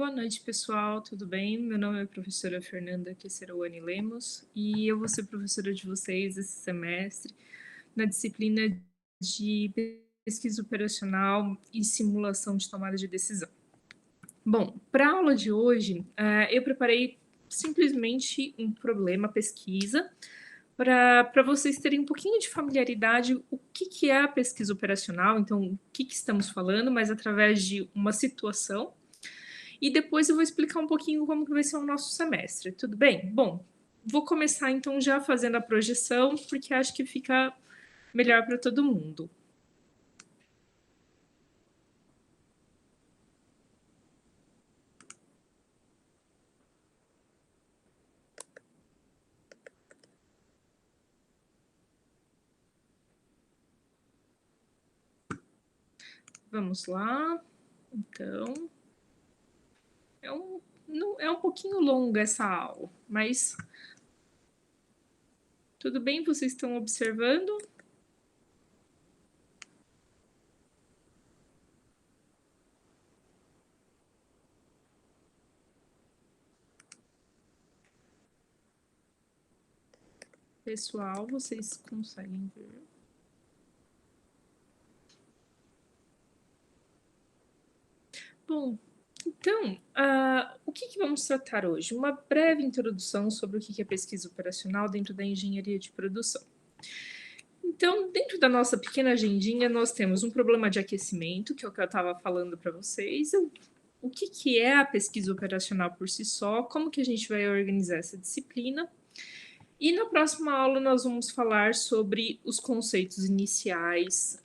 Boa noite, pessoal, tudo bem? Meu nome é professora Fernanda Quesseroane Lemos e eu vou ser professora de vocês esse semestre na disciplina de pesquisa operacional e simulação de tomada de decisão. Bom, para a aula de hoje, eu preparei simplesmente um problema, pesquisa, para vocês terem um pouquinho de familiaridade o que é a pesquisa operacional, então o que estamos falando, mas através de uma situação. E depois eu vou explicar um pouquinho como que vai ser o nosso semestre, tudo bem? Bom, vou começar então já fazendo a projeção, porque acho que fica melhor para todo mundo. Vamos lá. Então, é um pouquinho longa essa aula, mas tudo bem? Vocês estão observando? Pessoal, vocês conseguem ver? Bom, então, o que vamos tratar hoje? Uma breve introdução sobre o que é pesquisa operacional dentro da engenharia de produção. Então, dentro da nossa pequena agendinha, nós temos um problema de aquecimento, que é o que eu estava falando para vocês, o que é a pesquisa operacional por si só, como que a gente vai organizar essa disciplina. E na próxima aula nós vamos falar sobre os conceitos iniciais,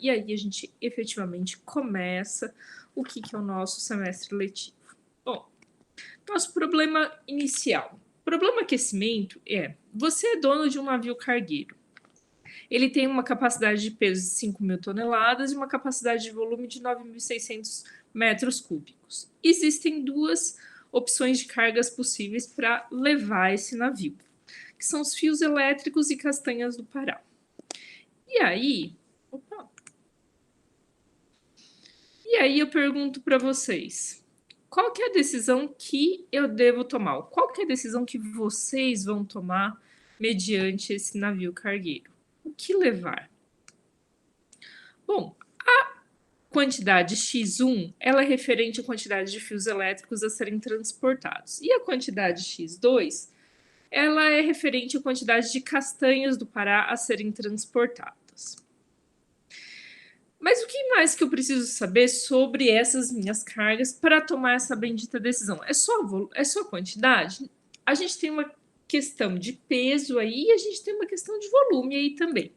e aí a gente efetivamente começa o que é o nosso semestre letivo. Bom, nosso problema inicial. Problema aquecimento é, você é dono de um navio cargueiro. Ele tem uma capacidade de peso de 5.000 toneladas e uma capacidade de volume de 9.600 metros cúbicos. Existem duas opções de cargas possíveis para levar esse navio, que são os fios elétricos e castanhas do Pará. E aí, eu pergunto para vocês, qual que é a decisão que eu devo tomar? Qual que é a decisão que vocês vão tomar mediante esse navio cargueiro? O que levar? Bom, a quantidade X1, ela é referente à quantidade de fios elétricos a serem transportados. E a quantidade X2, ela é referente à quantidade de castanhas do Pará a serem transportadas. Mas o que mais que eu preciso saber sobre essas minhas cargas para tomar essa bendita decisão? É só quantidade? A gente tem uma questão de peso aí e a gente tem uma questão de volume aí também.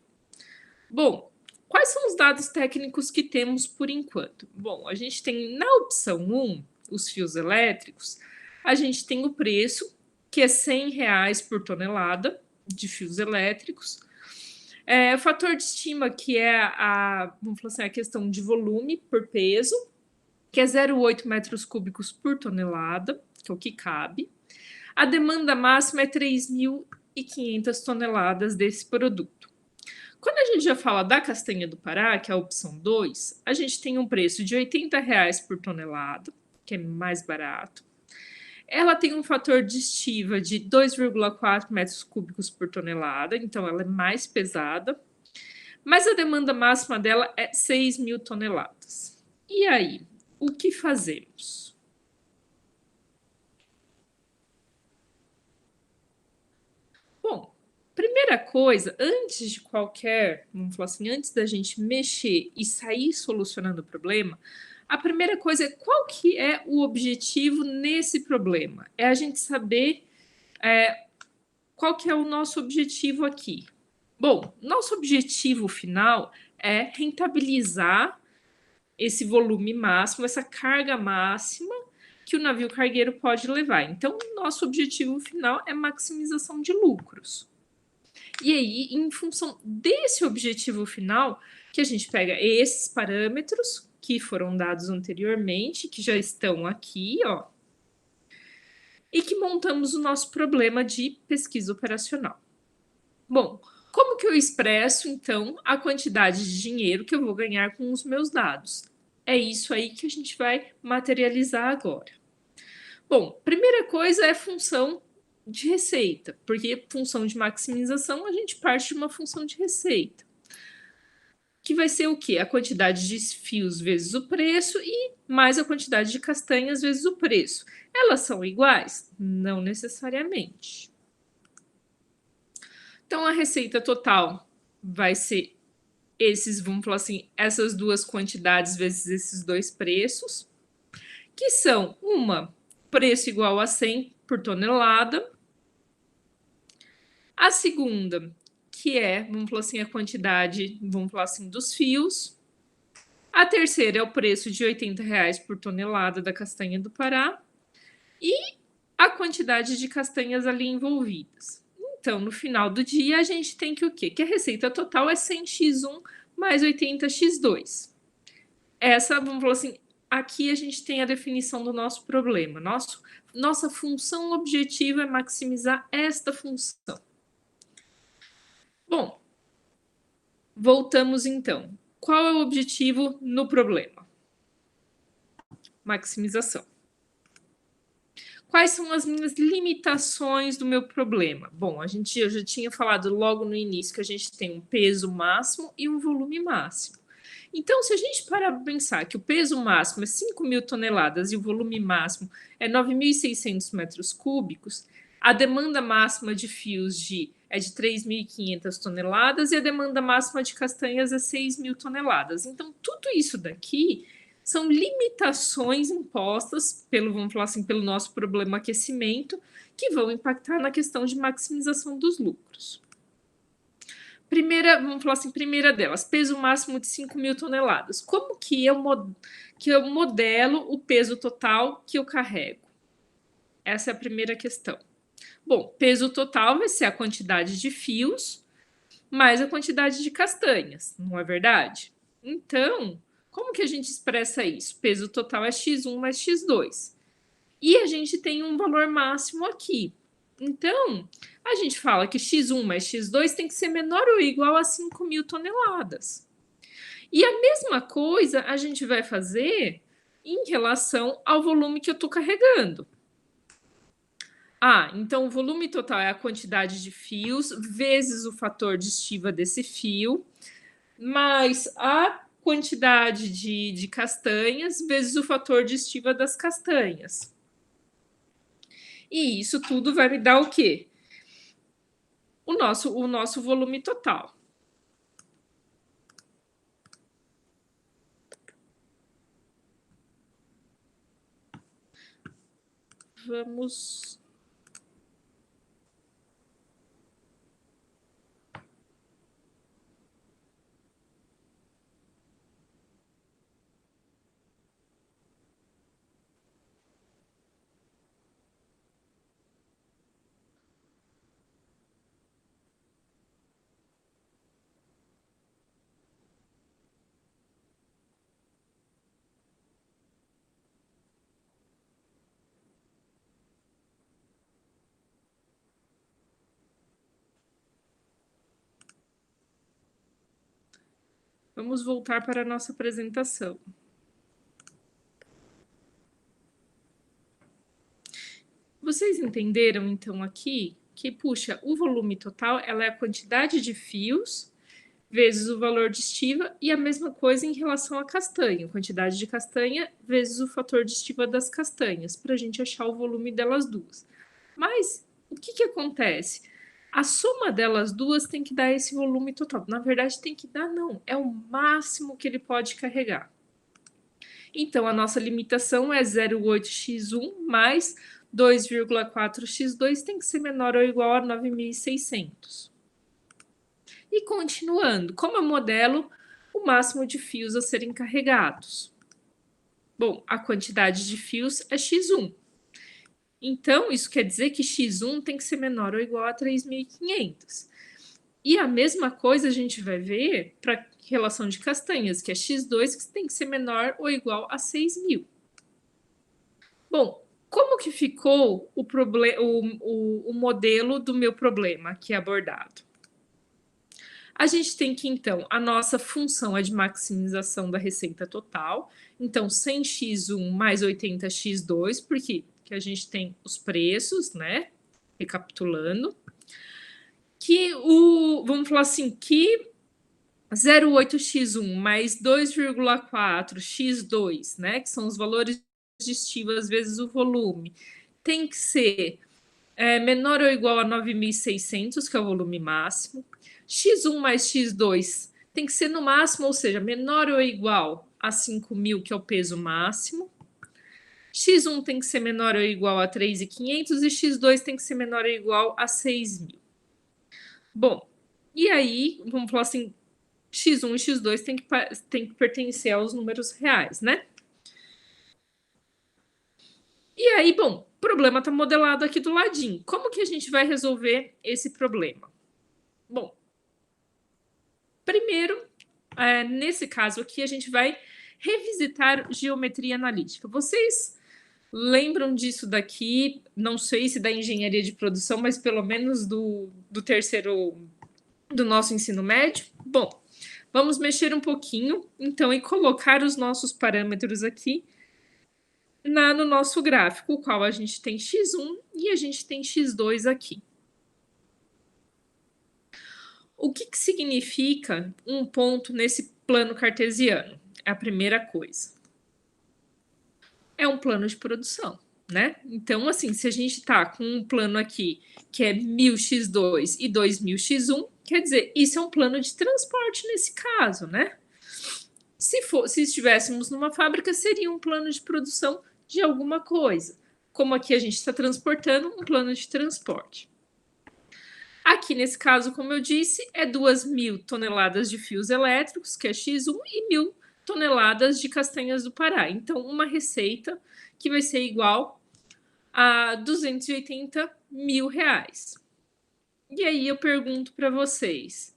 Bom, quais são os dados técnicos que temos por enquanto? Bom, a gente tem na opção 1, os fios elétricos, a gente tem o preço, que é R$ 100 por tonelada de fios elétricos. O fator de estima, que é vamos falar assim, a questão de volume por peso, que é 0,8 metros cúbicos por tonelada, que é o que cabe. A demanda máxima é 3.500 toneladas desse produto. Quando a gente já fala da castanha do Pará, que é a opção 2, a gente tem um preço de R$ 80 por tonelada, que é mais barato. Ela tem um fator de estiva de 2,4 metros cúbicos por tonelada, então ela é mais pesada. Mas a demanda máxima dela é 6.000 toneladas. E aí, o que fazemos? Bom, primeira coisa, antes de qualquer, vamos falar assim, antes da gente mexer e sair solucionando o problema, a primeira coisa é qual que é o objetivo nesse problema? É a gente saber qual que é o nosso objetivo aqui. Bom, nosso objetivo final é rentabilizar esse volume máximo, essa carga máxima que o navio cargueiro pode levar. Então, nosso objetivo final é maximização de lucros. E aí, em função desse objetivo final, que a gente pega esses parâmetros que foram dados anteriormente, que já estão aqui, ó, e que montamos o nosso problema de pesquisa operacional. Bom, como que eu expresso, então, a quantidade de dinheiro que eu vou ganhar com os meus dados? É isso aí que a gente vai materializar agora. Bom, primeira coisa é função de receita, porque função de maximização a gente parte de uma função de receita. Que vai ser o quê? A quantidade de fios vezes o preço e mais a quantidade de castanhas vezes o preço. Elas são iguais? Não necessariamente. Então, a receita total vai ser vamos falar assim, essas duas quantidades vezes esses dois preços, que são uma, preço igual a 100 por tonelada. A segunda, que é, vamos falar assim, a quantidade, vamos falar assim, dos fios. A terceira é o preço de R$80 por tonelada da castanha do Pará. E a quantidade de castanhas ali envolvidas. Então, no final do dia, a gente tem que o quê? Que a receita total é 100x1 mais 80x2. Essa, vamos falar assim, aqui a gente tem a definição do nosso problema. Nossa função objetiva é maximizar esta função. Bom, voltamos então. Qual é o objetivo no problema? Maximização. Quais são as minhas limitações do meu problema? Bom, eu já tinha falado logo no início que a gente tem um peso máximo e um volume máximo. Então, se a gente parar para pensar que o peso máximo é 5.000 toneladas e o volume máximo é 9.600 metros cúbicos, a demanda máxima de fios é de 3.500 toneladas e a demanda máxima de castanhas é 6.000 toneladas. Então, tudo isso daqui são limitações impostas vamos falar assim, pelo nosso problema aquecimento, que vão impactar na questão de maximização dos lucros. Vamos falar assim, primeira delas, peso máximo de 5.000 toneladas. Como que eu modelo o peso total que eu carrego? Essa é a primeira questão. Bom, peso total vai ser a quantidade de fios mais a quantidade de castanhas, não é verdade? Então, como que a gente expressa isso? Peso total é x1 mais x2. E a gente tem um valor máximo aqui. Então, a gente fala que x1 mais x2 tem que ser menor ou igual a 5.000 toneladas. E a mesma coisa a gente vai fazer em relação ao volume que eu estou carregando. Então o volume total é a quantidade de fios vezes o fator de estiva desse fio, mais a quantidade de castanhas vezes o fator de estiva das castanhas. E isso tudo vai me dar o quê? O nosso volume total. Vamos... Vamos voltar para a nossa apresentação. Vocês entenderam, então, aqui que, puxa, o volume total ela é a quantidade de fios vezes o valor de estiva e a mesma coisa em relação à castanha, quantidade de castanha vezes o fator de estiva das castanhas, para a gente achar o volume delas duas. Mas o que acontece? A soma delas duas tem que dar esse volume total. Na verdade, tem que dar, não. É o máximo que ele pode carregar. Então, a nossa limitação é 0,8x1 mais 2,4x2 tem que ser menor ou igual a 9.600. E continuando, como eu modelo o máximo de fios a serem carregados? Bom, a quantidade de fios é x1. Então, isso quer dizer que x1 tem que ser menor ou igual a 3.500. E a mesma coisa a gente vai ver para a relação de castanhas, que é x2, que tem que ser menor ou igual a 6.000. Bom, como que ficou o modelo do meu problema aqui abordado? A gente tem que, então, a nossa função é de maximização da receita total. Então, 100x1 mais 80x2, porque que a gente tem os preços, né? Recapitulando. Que vamos falar assim, que 0,8x1 mais 2,4x2, né? Que são os valores de estimativas vezes o volume, tem que ser menor ou igual a 9.600, que é o volume máximo. X1 mais X2 tem que ser no máximo, ou seja, menor ou igual a 5.000, que é o peso máximo. X1 tem que ser menor ou igual a 3.500 e X2 tem que ser menor ou igual a 6.000. Bom, e aí, vamos falar assim, X1 e X2 tem que pertencer aos números reais, né? E aí, bom, o problema está modelado aqui do ladinho. Como que a gente vai resolver esse problema? Bom, primeiro, nesse caso aqui, a gente vai revisitar geometria analítica. Vocês lembram disso daqui? Não sei se da engenharia de produção, mas pelo menos do terceiro do nosso ensino médio. Bom, vamos mexer um pouquinho, então, e colocar os nossos parâmetros aqui no nosso gráfico, o qual a gente tem x1 e a gente tem x2 aqui. O que significa um ponto nesse plano cartesiano? É a primeira coisa. É um plano de produção, né? Então, assim, se a gente está com um plano aqui que é 1000x2 e 2000x1, quer dizer, isso é um plano de transporte nesse caso, né? Se estivéssemos numa fábrica, seria um plano de produção de alguma coisa. Como aqui a gente está transportando, um plano de transporte. Aqui, nesse caso, como eu disse, é 2.000 toneladas de fios elétricos, que é X1, e 1.000 toneladas de castanhas do Pará. Então, uma receita que vai ser igual a 280 mil reais. E aí eu pergunto para vocês,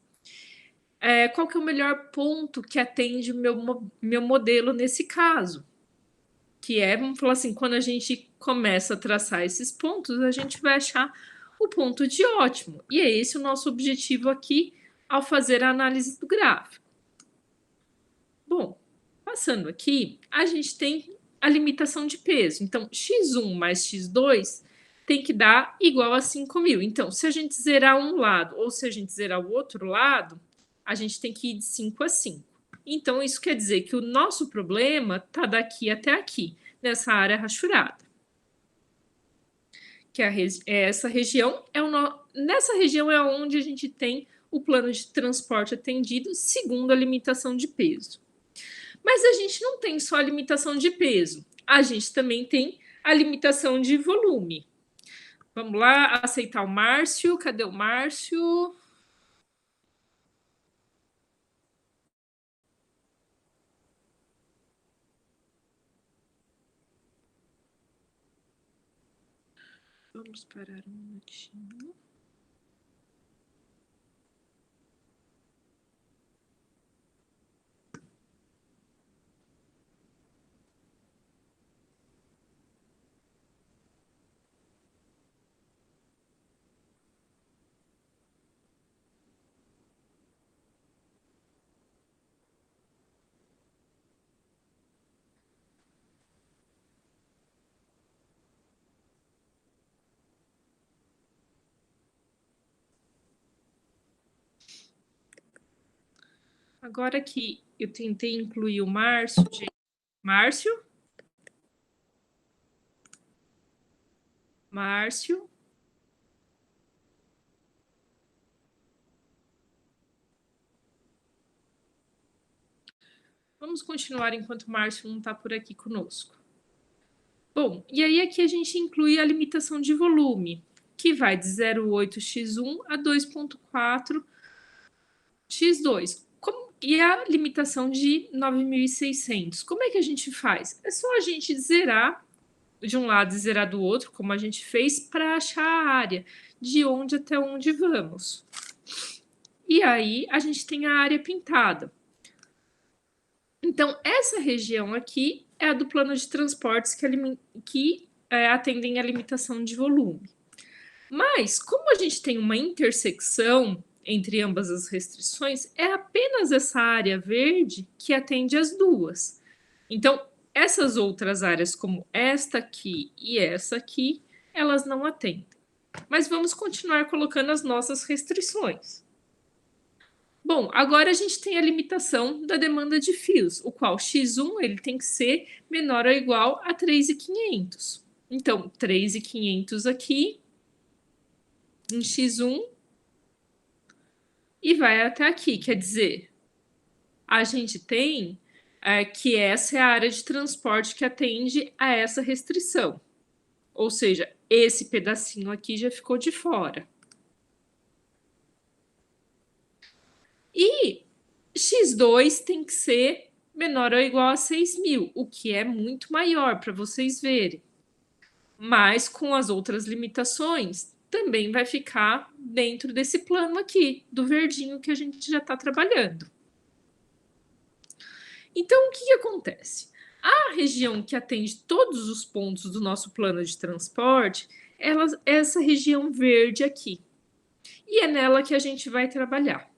qual que é o melhor ponto que atende o meu modelo nesse caso? Que é, vamos falar assim, quando a gente começa a traçar esses pontos, a gente vai achar o ponto de ótimo. E é esse o nosso objetivo aqui ao fazer a análise do gráfico. Bom, passando aqui, a gente tem a limitação de peso. Então, x1 mais x2 tem que dar igual a 5.000. Então, se a gente zerar um lado ou se a gente zerar o outro lado, a gente tem que ir de 5 a 5. Então, isso quer dizer que o nosso problema está daqui até aqui, nessa área rachurada. Que essa região nessa região é onde a gente tem o plano de transporte atendido segundo a limitação de peso. Mas a gente não tem só a limitação de peso, a gente também tem a limitação de volume. Vamos lá, aceitar o Márcio. Cadê o Márcio? Vamos parar um minutinho. Agora que eu tentei incluir o Márcio, gente. Márcio? Márcio? Vamos continuar enquanto o Márcio não está por aqui conosco. Bom, e aí aqui a gente inclui a limitação de volume, que vai de 0,8x1 a 2,4x2. E a limitação de 9.600. Como é que a gente faz? É só a gente zerar de um lado e zerar do outro, como a gente fez, para achar a área, de onde até onde vamos. E aí a gente tem a área pintada. Então, essa região aqui é a do plano de transportes que atendem à limitação de volume. Mas, como a gente tem uma intersecção entre ambas as restrições, é apenas essa área verde que atende as duas. Então, essas outras áreas, como esta aqui e essa aqui, elas não atendem. Mas vamos continuar colocando as nossas restrições. Bom, agora a gente tem a limitação da demanda de fios, o qual x1 ele tem que ser menor ou igual a 3.500. Então, 3.500 aqui, em x1, e vai até aqui. Quer dizer, a gente tem que essa é a área de transporte que atende a essa restrição. Ou seja, esse pedacinho aqui já ficou de fora. E x2 tem que ser menor ou igual a 6.000, o que é muito maior, para vocês verem. Mas com as outras limitações, também vai ficar dentro desse plano aqui, do verdinho que a gente já está trabalhando. Então, o que acontece? A região que atende todos os pontos do nosso plano de transporte, é essa região verde aqui. E é nela que a gente vai trabalhar.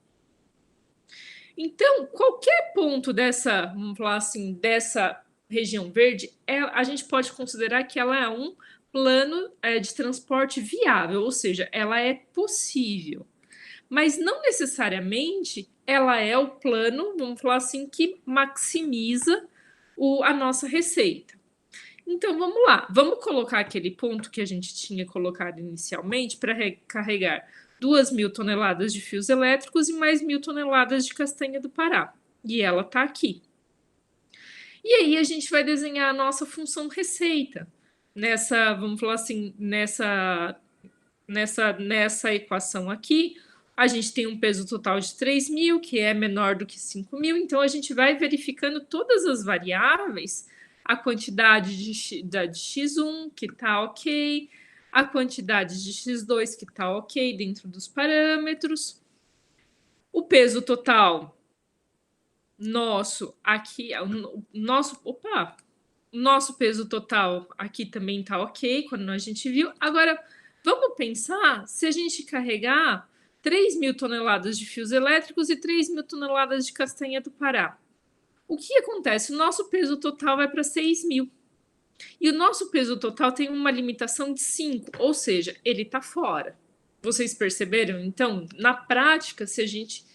Então, qualquer ponto dessa, vamos falar assim, dessa região verde, a gente pode considerar que ela é um plano de transporte viável, ou seja, ela é possível. Mas não necessariamente ela é o plano, vamos falar assim, que maximiza a nossa receita. Então, vamos lá. Vamos colocar aquele ponto que a gente tinha colocado inicialmente para recarregar 2.000 toneladas de fios elétricos e mais 1.000 toneladas de castanha do Pará. E ela está aqui. E aí a gente vai desenhar a nossa função receita. Nessa, vamos falar assim, nessa equação aqui, a gente tem um peso total de 3.000, que é menor do que 5.000, então a gente vai verificando todas as variáveis, a quantidade de x1, que está ok, a quantidade de x2, que está ok dentro dos parâmetros, o peso total nosso aqui, o nosso peso total aqui também está ok, quando a gente viu. Agora, vamos pensar se a gente carregar 3.000 toneladas de fios elétricos e 3.000 toneladas de castanha do Pará. O que acontece? O nosso peso total vai para 6.000. E o nosso peso total tem uma limitação de 5, ou seja, ele está fora. Vocês perceberam? Então, na prática, se a gente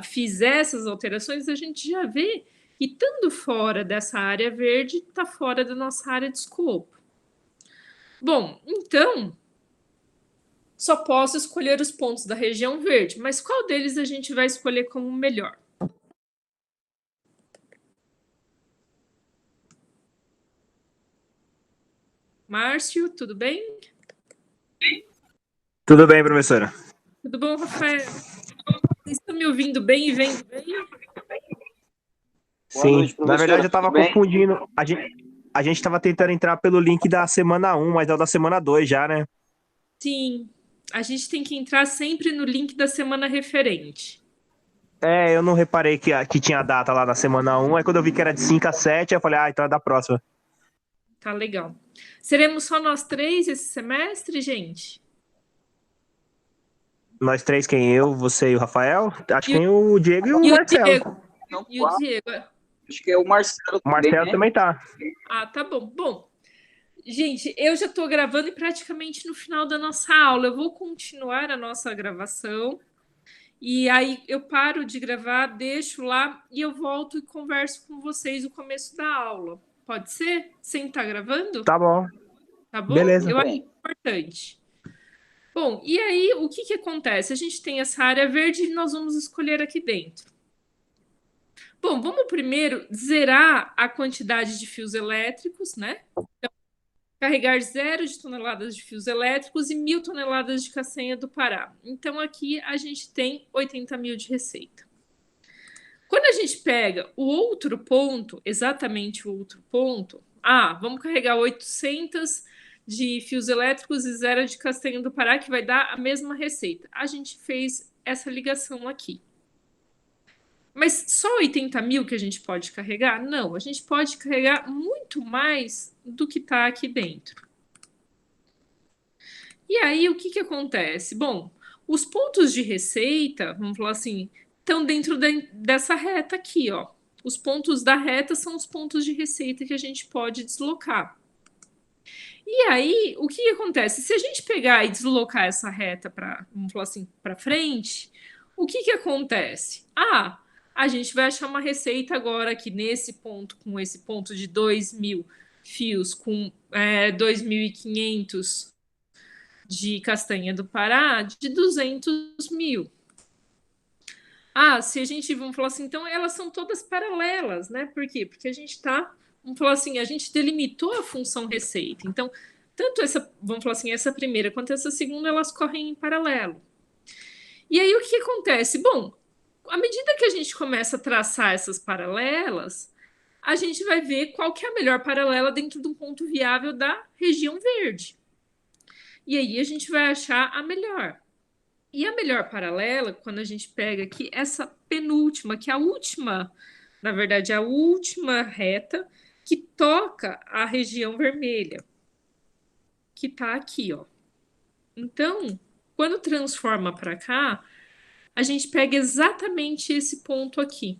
fizer essas alterações, a gente já vê que, estando fora dessa área verde, está fora da nossa área de escopo. Bom, então, só posso escolher os pontos da região verde, mas qual deles a gente vai escolher como melhor? Márcio, tudo bem? Tudo bem, professora. Tudo bom, Rafael? Vocês estão me ouvindo bem e vendo bem? Sim, noite, na verdade eu estava tudo bem? confundindo. A gente estava tentando entrar pelo link da semana 1, mas é o da semana 2 já, né? Sim, a gente tem que entrar sempre no link da semana referente. É, eu não reparei que tinha data lá na semana 1, aí quando eu vi que era de 5 a 7, eu falei, então é da próxima. Tá legal. Seremos só nós três esse semestre, gente? Nós três, quem? Eu, você e o Rafael? Acho que E tem o Diego e o Marcelo. Diego. Não, E o Diego. acho que é o Marcelo O Marcelo né? também tá. Ah, tá bom. Bom, gente, eu já estou gravando e praticamente no final da nossa aula. Eu vou continuar a nossa gravação. E aí eu paro de gravar, deixo lá e eu volto e converso com vocês no começo da aula. Pode ser? Sem estar gravando? Tá bom. Tá bom? Beleza. Eu acho importante. Bom, e aí o que acontece? A gente tem essa área verde e nós vamos escolher aqui dentro. Bom, vamos primeiro zerar a quantidade de fios elétricos, né? Então, carregar 0 de toneladas de fios elétricos e 1.000 toneladas de castanha do Pará. Então, aqui a gente tem 80.000 de receita. Quando a gente pega o outro ponto, exatamente o outro ponto, vamos carregar 800 de fios elétricos e 0 de castanha do Pará, que vai dar a mesma receita. A gente fez essa ligação aqui. Mas só 80.000 que a gente pode carregar? Não, a gente pode carregar muito mais do que está aqui dentro. E aí, o que acontece? Bom, os pontos de receita, vamos falar assim, estão dentro dessa reta aqui, ó. Os pontos da reta são os pontos de receita que a gente pode deslocar. E aí, o que acontece? Se a gente pegar e deslocar essa reta para, vamos falar assim, para frente, o que acontece? A gente vai achar uma receita agora aqui nesse ponto, com esse ponto de 2.000 fios, com 2.500 de castanha do Pará, de 200 mil. Se a gente, vamos falar assim, então elas são todas paralelas, né? Por quê? Porque a gente está, vamos falar assim, a gente delimitou a função receita. Então, tanto essa, vamos falar assim, essa primeira quanto essa segunda, elas correm em paralelo. E aí o que acontece? Bom, à medida que a gente começa a traçar essas paralelas, a gente vai ver qual que é a melhor paralela dentro de um ponto viável da região verde. E aí a gente vai achar a melhor. E a melhor paralela, quando a gente pega aqui essa penúltima, que é a última, na verdade, a última reta que toca a região vermelha, que está aqui, ó. Então, quando transforma para cá, a gente pega exatamente esse ponto aqui.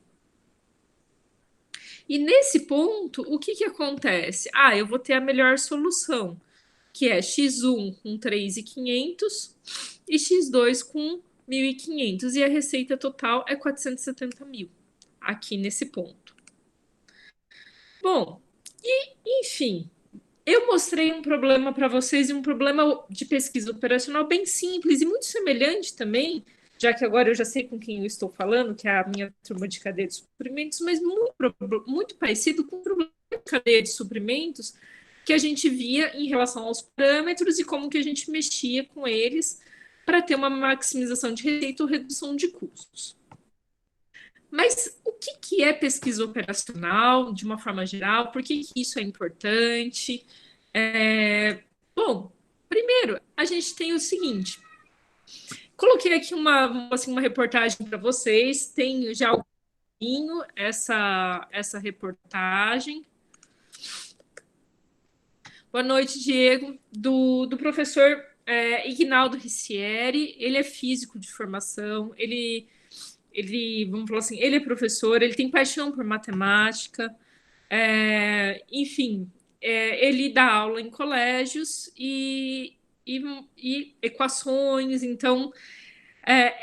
E nesse ponto, o que acontece? Eu vou ter a melhor solução, que é x1 com 3.500 e x2 com 1.500. E a receita total é 470 mil, aqui nesse ponto. Bom, enfim, eu mostrei um problema para vocês e um problema de pesquisa operacional bem simples e muito semelhante também, já que agora eu já sei com quem eu estou falando, que é a minha turma de cadeia de suprimentos, mas muito parecido com o problema de cadeia de suprimentos que a gente via em relação aos parâmetros e como que a gente mexia com eles para ter uma maximização de receita ou redução de custos. Mas o que é pesquisa operacional, de uma forma geral? Por que isso é importante? Bom, primeiro, a gente tem o seguinte. Coloquei aqui uma reportagem para vocês. Tenho já essa reportagem. Boa noite, Diego. Do professor Ignaldo Ricieri. Ele é físico de formação. Ele, vamos falar assim, ele é professor. Ele tem paixão por matemática. Enfim, ele dá aula em colégios e equações. Então,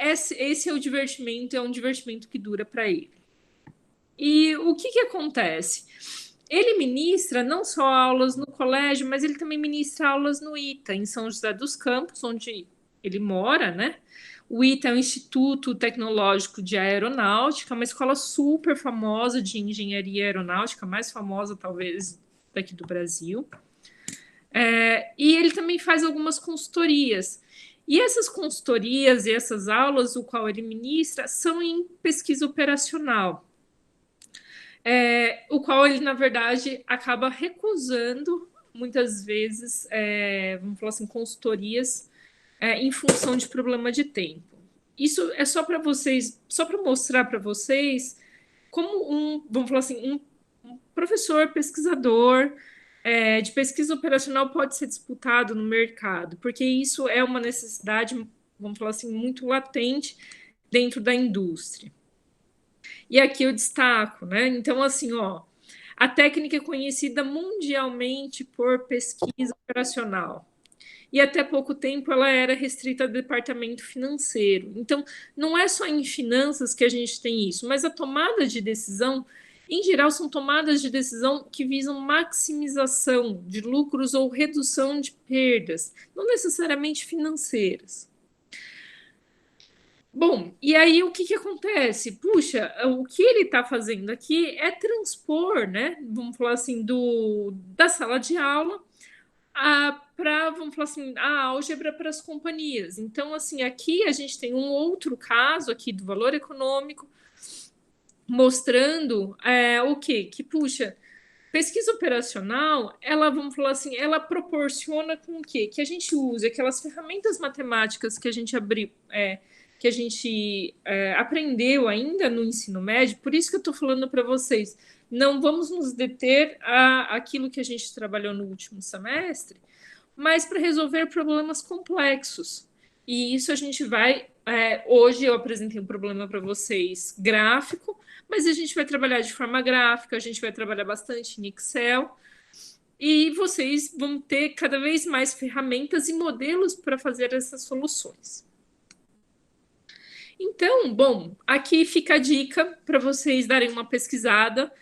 esse é o divertimento, é um divertimento que dura para ele. E o que acontece? Ele ministra não só aulas no colégio, mas ele também ministra aulas no ITA, em São José dos Campos, onde ele mora, né? O ITA é o Instituto Tecnológico de Aeronáutica, uma escola super famosa de engenharia aeronáutica, mais famosa, talvez, daqui do Brasil. E ele também faz algumas consultorias. E essas consultorias e essas aulas, o qual ele ministra, são em pesquisa operacional. O qual ele, na verdade, acaba recusando, muitas vezes, vamos falar assim, consultorias em função de problema de tempo. Isso é só para vocês, só para mostrar para vocês como vamos falar assim, um professor, pesquisador de pesquisa operacional pode ser disputado no mercado, porque isso é uma necessidade, vamos falar assim, muito latente dentro da indústria. E aqui eu destaco, né? Então, assim, a técnica é conhecida mundialmente por pesquisa operacional. E até pouco tempo ela era restrita ao departamento financeiro. Então, não é só em finanças que a gente tem isso, mas a tomada de decisão, em geral, são tomadas de decisão que visam maximização de lucros ou redução de perdas, não necessariamente financeiras. Bom, e aí o que acontece? Puxa, o que ele está fazendo aqui é transpor, né? Vamos falar assim, da sala de aula para, vamos falar assim, a álgebra para as companhias. Então, assim, aqui a gente tem um outro caso aqui do valor econômico mostrando o quê? Que, puxa, pesquisa operacional, ela, vamos falar assim, ela proporciona com o quê? Que a gente use aquelas ferramentas matemáticas que a gente que a gente aprendeu ainda no ensino médio. Por isso que eu estou falando para vocês, não vamos nos deter àquilo que a gente trabalhou no último semestre, mas para resolver problemas complexos. E isso a gente vai Hoje eu apresentei um problema para vocês gráfico, mas a gente vai trabalhar de forma gráfica, a gente vai trabalhar bastante em Excel, e vocês vão ter cada vez mais ferramentas e modelos para fazer essas soluções. Então, bom, aqui fica a dica para vocês darem uma pesquisada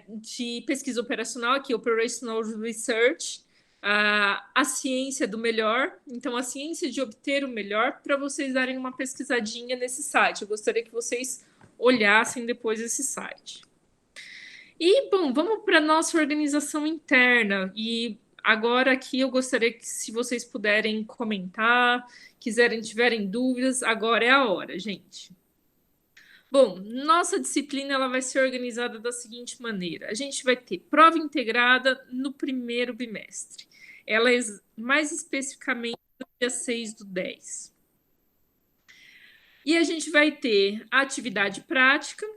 de pesquisa operacional, aqui, Operational Research, a ciência do melhor, então a ciência de obter o melhor, para vocês darem uma pesquisadinha nesse site. Eu gostaria que vocês olhassem depois esse site. E, bom, vamos para a nossa organização interna. E agora aqui eu gostaria que, se vocês puderem comentar, tiverem dúvidas, agora é a hora, gente. Bom, nossa disciplina ela vai ser organizada da seguinte maneira. A gente vai ter prova integrada no primeiro bimestre. Ela é mais especificamente no dia 6/10. E a gente vai ter a atividade prática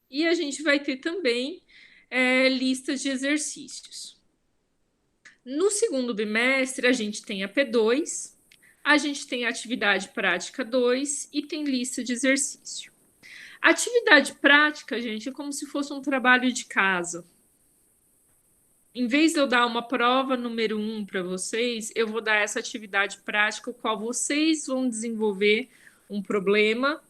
e a gente vai ter também listas de exercícios. No segundo bimestre, a gente tem a P2, a gente tem a atividade prática 2 e tem lista de exercício. Atividade prática, gente, é como se fosse um trabalho de casa. Em vez de eu dar uma prova número 1 para vocês, eu vou dar essa atividade prática, o qual vocês vão desenvolver um problema,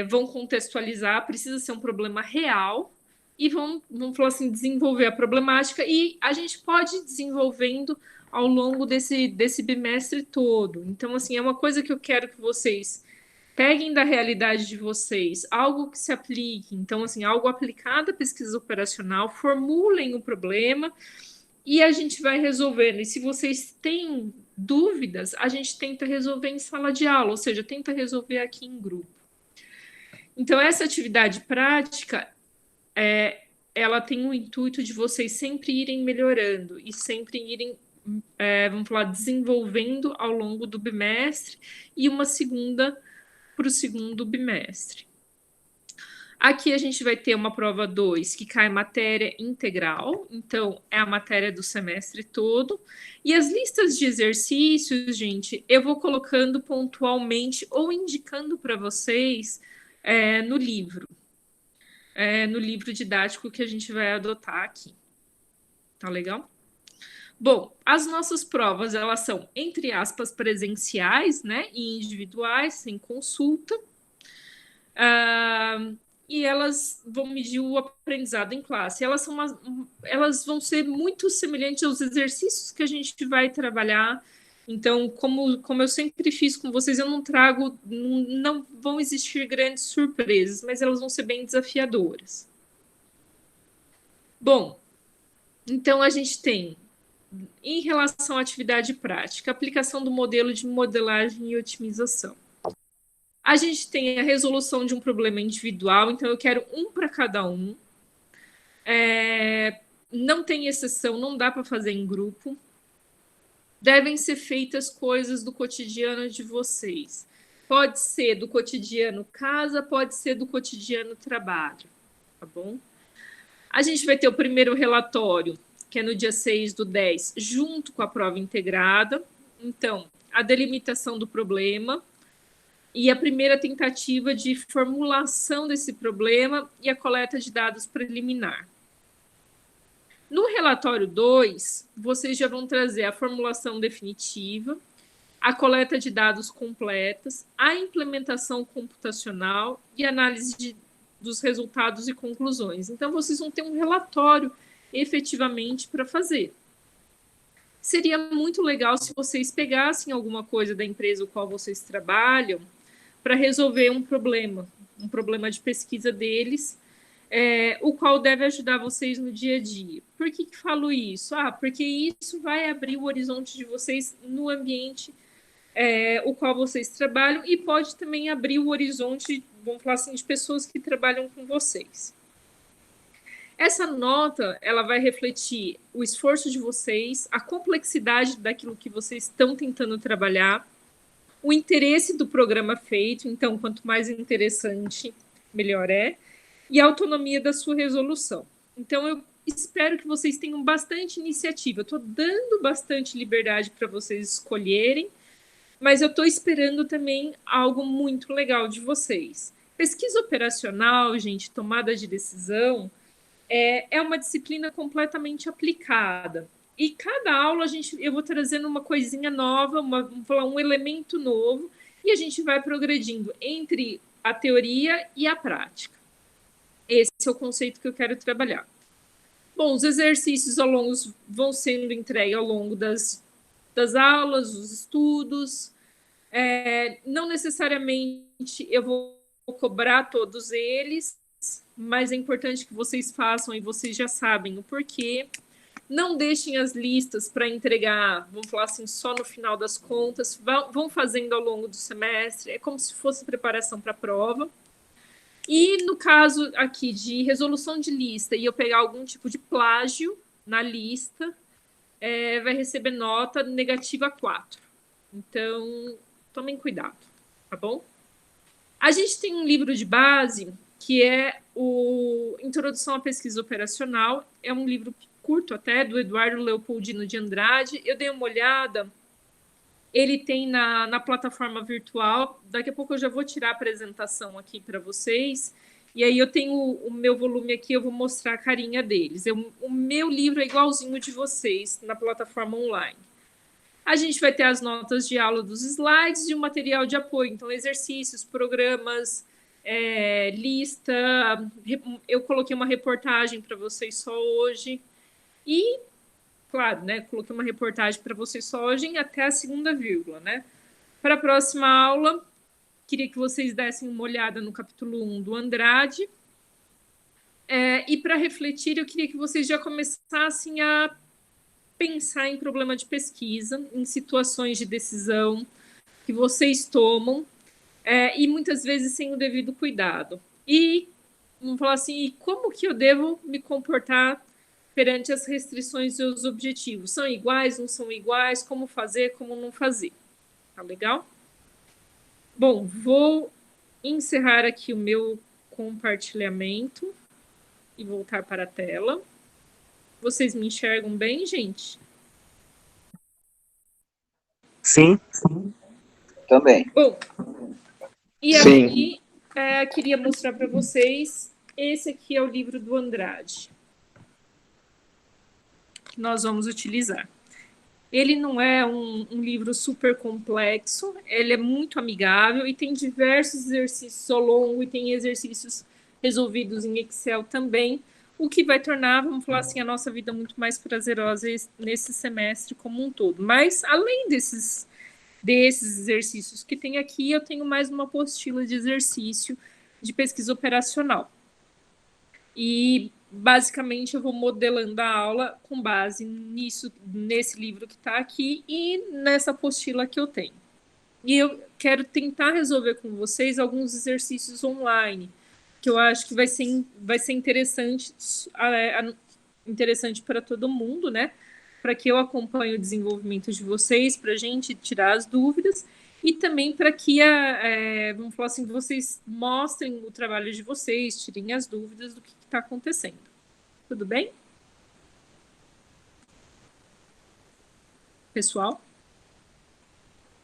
vão contextualizar, precisa ser um problema real, e vão falar assim, desenvolver a problemática, e a gente pode ir desenvolvendo ao longo desse bimestre todo. Então, assim, é uma coisa que eu quero que vocês peguem da realidade de vocês, algo que se aplique, então, assim, algo aplicado à pesquisa operacional, formulem o problema e a gente vai resolvendo. E se vocês têm dúvidas, a gente tenta resolver em sala de aula, ou seja, tenta resolver aqui em grupo. Então, essa atividade prática, ela tem o intuito de vocês sempre irem melhorando e sempre irem, vamos falar, desenvolvendo ao longo do bimestre, e uma segunda para o segundo bimestre. Aqui a gente vai ter uma prova 2 que cai matéria integral, então é a matéria do semestre todo. E as listas de exercícios, gente, eu vou colocando pontualmente ou indicando para vocês no livro didático que a gente vai adotar aqui. Tá legal? Bom, as nossas provas, elas são, entre aspas, presenciais, né, e individuais, sem consulta. E elas vão medir o aprendizado em classe. Elas vão ser muito semelhantes aos exercícios que a gente vai trabalhar. Então, como eu sempre fiz com vocês, eu não vão existir grandes surpresas, mas elas vão ser bem desafiadoras. Bom, então a gente tem, em relação à atividade prática, aplicação do modelo de modelagem e otimização. A gente tem a resolução de um problema individual, então eu quero um para cada um. Não tem exceção, não dá para fazer em grupo. Devem ser feitas coisas do cotidiano de vocês. Pode ser do cotidiano casa, pode ser do cotidiano trabalho, tá bom? A gente vai ter o primeiro relatório, que é no dia 6/10, junto com a prova integrada. Então, a delimitação do problema e a primeira tentativa de formulação desse problema e a coleta de dados preliminar. No relatório 2, vocês já vão trazer a formulação definitiva, a coleta de dados completas, a implementação computacional e análise dos resultados e conclusões. Então, vocês vão ter um relatório efetivamente para fazer. Seria muito legal se vocês pegassem alguma coisa da empresa com a qual vocês trabalham para resolver um problema de pesquisa deles, o qual deve ajudar vocês no dia a dia. Por que falo isso? Porque isso vai abrir o horizonte de vocês no ambiente o qual vocês trabalham, e pode também abrir o horizonte, vamos falar assim, de pessoas que trabalham com vocês. Essa nota, ela vai refletir o esforço de vocês, a complexidade daquilo que vocês estão tentando trabalhar, o interesse do programa feito, então, quanto mais interessante, melhor é, e a autonomia da sua resolução. Então, eu espero que vocês tenham bastante iniciativa. Eu estou dando bastante liberdade para vocês escolherem, mas eu estou esperando também algo muito legal de vocês. Pesquisa operacional, gente, tomada de decisão, é uma disciplina completamente aplicada. E cada aula eu vou trazendo uma coisinha nova, um elemento novo, e a gente vai progredindo entre a teoria e a prática. Esse é o conceito que eu quero trabalhar. Bom, os exercícios ao longo vão sendo entregues ao longo das aulas, dos estudos. Não necessariamente eu vou cobrar todos eles, mas é importante que vocês façam e vocês já sabem o porquê. Não deixem as listas para entregar, vamos falar assim, só no final das contas. Vão fazendo ao longo do semestre. É como se fosse preparação para a prova. E no caso aqui de resolução de lista e eu pegar algum tipo de plágio na lista, vai receber nota negativa 4. Então, tomem cuidado, tá bom? A gente tem um livro de base que é o Introdução à Pesquisa Operacional. É um livro curto até, do Eduardo Leopoldino de Andrade. Eu dei uma olhada. Ele tem na plataforma virtual. Daqui a pouco eu já vou tirar a apresentação aqui para vocês. E aí eu tenho o meu volume aqui, eu vou mostrar a carinha deles. O meu livro é igualzinho de vocês na plataforma online. A gente vai ter as notas de aula dos slides e o material de apoio. Então, exercícios, programas, lista. Eu coloquei uma reportagem para vocês só hoje. E, claro, né, coloquei uma reportagem para vocês só hoje até a segunda vírgula, né? Para a próxima aula, queria que vocês dessem uma olhada no capítulo 1 do Andrade. E para refletir, eu queria que vocês já começassem a pensar em problema de pesquisa, em situações de decisão que vocês tomam, e muitas vezes sem o devido cuidado. E, vamos falar assim, como que eu devo me comportar perante as restrições e os objetivos? São iguais, não são iguais? Como fazer, como não fazer? Tá legal? Bom, vou encerrar aqui o meu compartilhamento e voltar para a tela. Vocês me enxergam bem, gente? Sim. Também. Bom, e Sim. aqui queria mostrar para vocês, esse aqui é o livro do Andrade, que nós vamos utilizar. Ele não é um livro super complexo, ele é muito amigável e tem diversos exercícios ao longo e tem exercícios resolvidos em Excel também, o que vai tornar, vamos falar assim, a nossa vida muito mais prazerosa nesse semestre como um todo. Mas, além desses exercícios que tem aqui, eu tenho mais uma apostila de exercício de pesquisa operacional. E, basicamente, eu vou modelando a aula com base nesse livro que está aqui e nessa apostila que eu tenho. E eu quero tentar resolver com vocês alguns exercícios online, que eu acho que vai ser interessante para todo mundo, né? Para que eu acompanhe o desenvolvimento de vocês, para a gente tirar as dúvidas, e também para que, vamos falar assim, vocês mostrem o trabalho de vocês, tirem as dúvidas do que está acontecendo. Tudo bem? Pessoal?